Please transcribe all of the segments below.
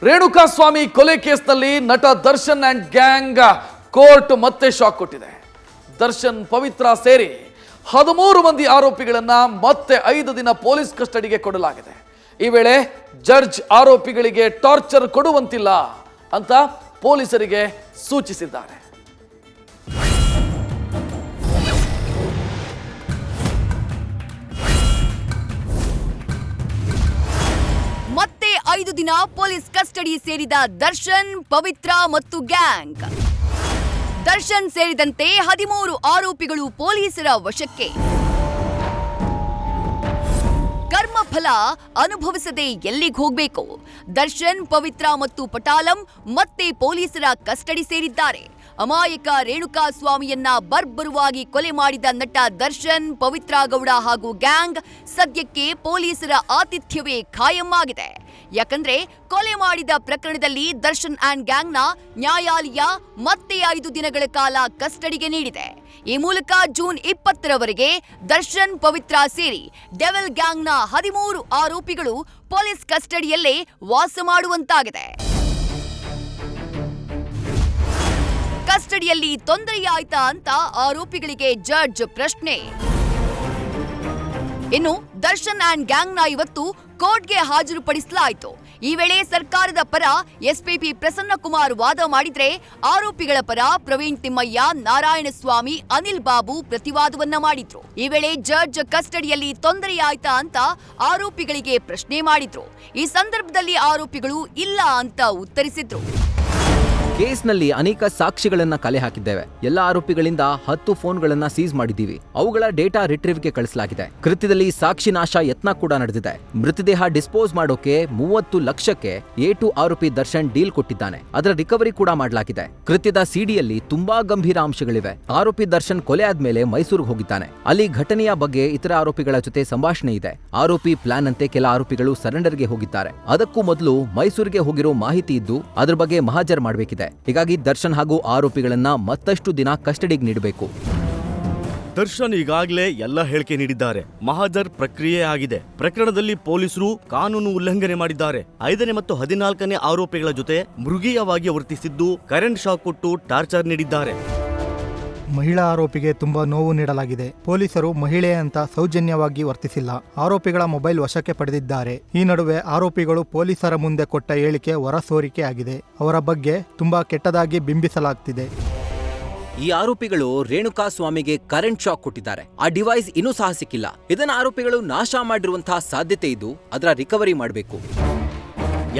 ರೇಣುಕಾಸ್ವಾಮಿ ಕೊಲೆ ಕೇಸ್ನಲ್ಲಿ ನಟ ದರ್ಶನ್ ಅಂಡ್ ಗ್ಯಾಂಗ್ ಕೋರ್ಟ್ ಮತ್ತೆ ಶಾಕ್ ಕೊಟ್ಟಿದೆ. ದರ್ಶನ್ ಪವಿತ್ರ ಸೇರಿ 13 ಮಂದಿ ಆರೋಪಿಗಳನ್ನ ಮತ್ತೆ 5 ದಿನ ಪೊಲೀಸ್ ಕಸ್ಟಡಿಗೆ ಕೊಡಲಾಗಿದೆ. ಈ ವೇಳೆ ಜಡ್ಜ್ ಆರೋಪಿಗಳಿಗೆ ಟಾರ್ಚರ್ ಕೊಡುವಂತಿಲ್ಲ ಅಂತ ಪೊಲೀಸರಿಗೆ ಸೂಚಿಸಿದ್ದಾರೆ. ಮತ್ತೆ 5 ದಿನ ಪೊಲೀಸ್ ಕಸ್ಟಡಿ ಸೇರಿದ ದರ್ಶನ್, ಪವಿತ್ರ ಮತ್ತು ಗ್ಯಾಂಗ್. ದರ್ಶನ್ ಸೇರಿದಂತೆ 13 ಆರೋಪಿಗಳು ಪೊಲೀಸರ ವಶಕ್ಕೆ. ಕರ್ಮಫಲ ಅನುಭವಿಸದೆ ಎಲ್ಲಿಗೆ ಹೋಗಬೇಕು? ದರ್ಶನ್, ಪವಿತ್ರ ಮತ್ತು ಪಟಾಲಂ ಮತ್ತೆ ಪೊಲೀಸರ ಕಸ್ಟಡಿ ಸೇರಿದ್ದಾರೆ. ಅಮಾಯಕ ರೇಣುಕಾಸ್ವಾಮಿಯನ್ನ ಬರ್ಬರವಾಗಿ ಕೊಲೆ ಮಾಡಿದ ನಟ ದರ್ಶನ್, ಪವಿತ್ರ ಗೌಡ ಹಾಗೂ ಗ್ಯಾಂಗ್ ಸದ್ಯಕ್ಕೆ ಪೊಲೀಸರ ಆತಿಥ್ಯವೇ ಖಾಯಂ ಆಗಿದೆ. ಯಾಕಂದ್ರೆ ಕೊಲೆ ಮಾಡಿದ ಪ್ರಕರಣದಲ್ಲಿ ದರ್ಶನ್ ಅಂಡ್ ಗ್ಯಾಂಗ್ನ ನ್ಯಾಯಾಲಯ ಮತ್ತೆ 5 ದಿನಗಳ ಕಾಲ ಕಸ್ಟಡಿಗೆ ನೀಡಿದೆ. ಈ ಮೂಲಕ ಜೂನ್ 20ರವರೆಗೆ ದರ್ಶನ್, ಪವಿತ್ರ ಸೇರಿ ಡೆವಿಲ್ ಗ್ಯಾಂಗ್ನ 13 ಆರೋಪಿಗಳು ಪೊಲೀಸ್ ಕಸ್ಟಡಿಯಲ್ಲೇ ವಾಸ ಮಾಡುವಂತಾಗಿದೆ. ಕಸ್ಟಡಿಯಲ್ಲಿ ತೊಂದರೆಯಾಯ್ತಾ ಅಂತ ಆರೋಪಿಗಳಿಗೆ ಜಡ್ಜ್ ಪ್ರಶ್ನೆ. ಇನ್ನು ದರ್ಶನ್ ಅಂಡ್ ಗ್ಯಾಂಗ್ನ ಇವತ್ತು ಕೋರ್ಟ್ಗೆ ಹಾಜರುಪಡಿಸಲಾಯಿತು. ಈ ವೇಳೆ ಸರ್ಕಾರದ ಪರ ಎಸ್ಪಿಪಿ ಪ್ರಸನ್ನಕುಮಾರ್ ವಾದ ಮಾಡಿದ್ರೆ, ಆರೋಪಿಗಳ ಪರ ಪ್ರವೀಣ್ ತಿಮ್ಮಯ್ಯ, ನಾರಾಯಣಸ್ವಾಮಿ, ಅನಿಲ್ ಬಾಬು ಪ್ರತಿವಾದವನ್ನ ಮಾಡಿದ್ರು. ಈ ವೇಳೆ ಜಡ್ಜ್ ಕಸ್ಟಡಿಯಲ್ಲಿ ತೊಂದರೆಯಾಯ್ತಾ ಅಂತ ಆರೋಪಿಗಳಿಗೆ ಪ್ರಶ್ನೆ ಮಾಡಿದ್ರು. ಈ ಸಂದರ್ಭದಲ್ಲಿ ಆರೋಪಿಗಳು ಇಲ್ಲ ಅಂತ ಉತ್ತರಿಸಿದ್ರು. ಕೇಸ್ನಲ್ಲಿ ಅನೇಕ ಸಾಕ್ಷಿಗಳನ್ನ ಕಲೆ ಹಾಕಿದ್ದೇವೆ. ಎಲ್ಲ ಆರೋಪಿಗಳಿಂದ 10 ಫೋನ್ಗಳನ್ನ ಸೀಸ್ ಮಾಡಿದ್ದೀವಿ. ಅವುಗಳ ಡೇಟಾ ರಿಟ್ರೀವ್ಗೆ ಕಳಿಸಲಾಗಿದೆ. ಕೃತ್ಯದಲ್ಲಿ ಸಾಕ್ಷಿ ನಾಶ ಯತ್ನ ಕೂಡ ನಡೆದಿದೆ. ಮೃತದೇಹ ಡಿಸ್ಪೋಸ್ ಮಾಡೋಕೆ 30 ಲಕ್ಷಕ್ಕೆ A2 ಆರೋಪಿ ದರ್ಶನ್ ಡೀಲ್ ಕೊಟ್ಟಿದ್ದಾನೆ. ಅದರ ರಿಕವರಿ ಕೂಡ ಮಾಡಲಾಗಿದೆ. ಕೃತ್ಯದ ಸಿಡಿಯಲ್ಲಿ ತುಂಬಾ ಗಂಭೀರ ಅಂಶಗಳಿವೆ. ಆರೋಪಿ ದರ್ಶನ್ ಕೊಲೆ ಆದ್ಮೇಲೆ ಮೈಸೂರಿಗೆ ಹೋಗಿದ್ದಾನೆ. ಅಲ್ಲಿ ಘಟನೆಯ ಬಗ್ಗೆ ಇತರ ಆರೋಪಿಗಳ ಜೊತೆ ಸಂಭಾಷಣೆ ಇದೆ. ಆರೋಪಿ ಪ್ಲಾನ್ ಅಂತೆ ಕೆಲ ಆರೋಪಿಗಳು ಸರೆಂಡರ್ಗೆ ಹೋಗಿದ್ದಾರೆ. ಅದಕ್ಕೂ ಮೊದಲು ಮೈಸೂರಿಗೆ ಹೋಗಿರೋ ಮಾಹಿತಿ ಇದ್ದು ಅದರ ಬಗ್ಗೆ ಮಹಾಜರ್ ಮಾಡಬೇಕಿದೆ. ಹೀಗಾಗಿ ದರ್ಶನ್ ಹಾಗೂ ಆರೋಪಿಗಳನ್ನ ಮತ್ತಷ್ಟು ದಿನ ಕಸ್ಟಡಿಗೆ ನೀಡಬೇಕು. ದರ್ಶನ್ ಈಗಾಗಲೇ ಎಲ್ಲ ಹೇಳಿಕೆ ನೀಡಿದ್ದಾರೆ. ಮಹಾಜರ್ ಪ್ರಕ್ರಿಯೆ ಆಗಿದೆ. ಪ್ರಕರಣದಲ್ಲಿ ಪೊಲೀಸರು ಕಾನೂನು ಉಲ್ಲಂಘನೆ ಮಾಡಿದ್ದಾರೆ. 5ನೇ ಮತ್ತು 14ನೇ ಆರೋಪಿಗಳ ಜೊತೆ ಮೃಗೀಯವಾಗಿ ವರ್ತಿಸಿದ್ದು, ಕರೆಂಟ್ ಶಾಕ್ ಕೊಟ್ಟು ಟಾರ್ಚರ್ ನೀಡಿದ್ದಾರೆ. ಮಹಿಳಾ ಆರೋಪಿಗೆ ತುಂಬಾ ನೋವು ನೀಡಲಾಗಿದೆ. ಪೊಲೀಸರು ಮಹಿಳೆ ಅಂತ ಸೌಜನ್ಯವಾಗಿ ವರ್ತಿಸಿಲ್ಲ. ಆರೋಪಿಗಳ ಮೊಬೈಲ್ ವಶಕ್ಕೆ ಪಡೆದಿದ್ದಾರೆ. ಈ ನಡುವೆ ಆರೋಪಿಗಳು ಪೊಲೀಸರ ಮುಂದೆ ಕೊಟ್ಟ ಹೇಳಿಕೆ ಹೊರಸೋರಿಕೆ ಆಗಿದೆ. ಅವರ ಬಗ್ಗೆ ತುಂಬಾ ಕೆಟ್ಟದಾಗಿ ಬಿಂಬಿಸಲಾಗ್ತಿದೆ. ಈ ಆರೋಪಿಗಳು ರೇಣುಕಾಸ್ವಾಮಿಗೆ ಕರೆಂಟ್ ಶಾಕ್ ಕೊಟ್ಟಿದ್ದಾರೆ. ಆ ಡಿವೈಸ್ ಇನ್ನೂ ಸಹ ಸಿಕ್ಕಿಲ್ಲ. ಇದನ್ನ ಆರೋಪಿಗಳು ನಾಶ ಮಾಡಿರುವಂತಹ ಸಾಧ್ಯತೆ ಇದ್ದು ಅದರ ರಿಕವರಿ ಮಾಡಬೇಕು.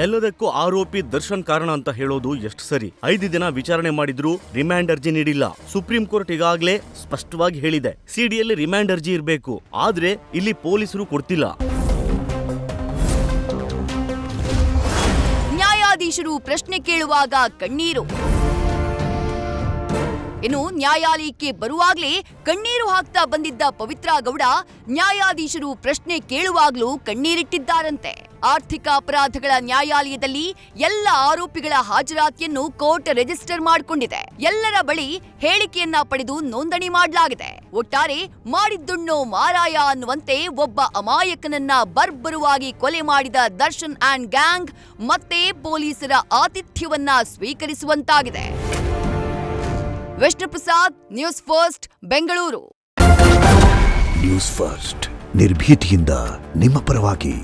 ಎಲ್ಲದಕ್ಕೂ ಆರೋಪಿ ದರ್ಶನ್ ಕಾರಣ ಅಂತ ಹೇಳೋದು ಎಷ್ಟು ಸರಿ? 5 ದಿನ ವಿಚಾರಣೆ ಮಾಡಿದ್ರು ರಿಮ್ಯಾಂಡ್ ಅರ್ಜಿ ನೀಡಿಲ್ಲ. ಸುಪ್ರೀಂ ಕೋರ್ಟ್ ಈಗಾಗಲೇ ಸ್ಪಷ್ಟವಾಗಿ ಹೇಳಿದೆ, ಸಿಡಿಯಲ್ಲಿ ರಿಮ್ಯಾಂಡ್ ಅರ್ಜಿ ಇರಬೇಕು. ಆದ್ರೆ ಇಲ್ಲಿ ಪೊಲೀಸರು ಕೊಡ್ತಿಲ್ಲ. ನ್ಯಾಯಾಧೀಶರು ಪ್ರಶ್ನೆ ಕೇಳುವಾಗ ಕಣ್ಣೀರು. ಇನ್ನು ನ್ಯಾಯಾಲಯಕ್ಕೆ ಬರುವಾಗಲೇ ಕಣ್ಣೀರು ಹಾಕ್ತಾ ಬಂದಿದ್ದ ಪವಿತ್ರ ಗೌಡ ನ್ಯಾಯಾಧೀಶರು ಪ್ರಶ್ನೆ ಕೇಳುವಾಗಲೂ ಕಣ್ಣೀರಿಟ್ಟಿದ್ದಾರಂತೆ. ಆರ್ಥಿಕ ಅಪರಾಧಗಳ ನ್ಯಾಯಾಲಯದಲ್ಲಿ ಎಲ್ಲ ಆರೋಪಿಗಳ ಹಾಜರಾತಿಯನ್ನು ಕೋರ್ಟ್ ರಿಜಿಸ್ಟರ್ ಮಾಡಿಕೊಂಡಿದೆ. ಎಲ್ಲರ ಬಳಿ ಹೇಳಿಕೆಯನ್ನ ಪಡೆದು ನೋಂದಣಿ ಮಾಡಲಾಗಿದೆ. ಒಟ್ಟಾರೆ ಮಾಡಿದ್ದುಣ್ಣೋ ಮಾರಾಯ ಅನ್ನುವಂತೆ ಒಬ್ಬ ಅಮಾಯಕನನ್ನ ಬರ್ಬರವಾಗಿ ಕೊಲೆ ಮಾಡಿದ ದರ್ಶನ್ ಅಂಡ್ ಗ್ಯಾಂಗ್ ಮತ್ತೆ ಪೊಲೀಸರ ಆತಿಥ್ಯವನ್ನ ಸ್ವೀಕರಿಸುವಂತಾಗಿದೆ. Vishnu Prasad, news first, Bengaluru. News first ನಿರ್ಭೀತಿಯಿಂದ ನಿಮ್ಮ ಪರವಾಗಿ.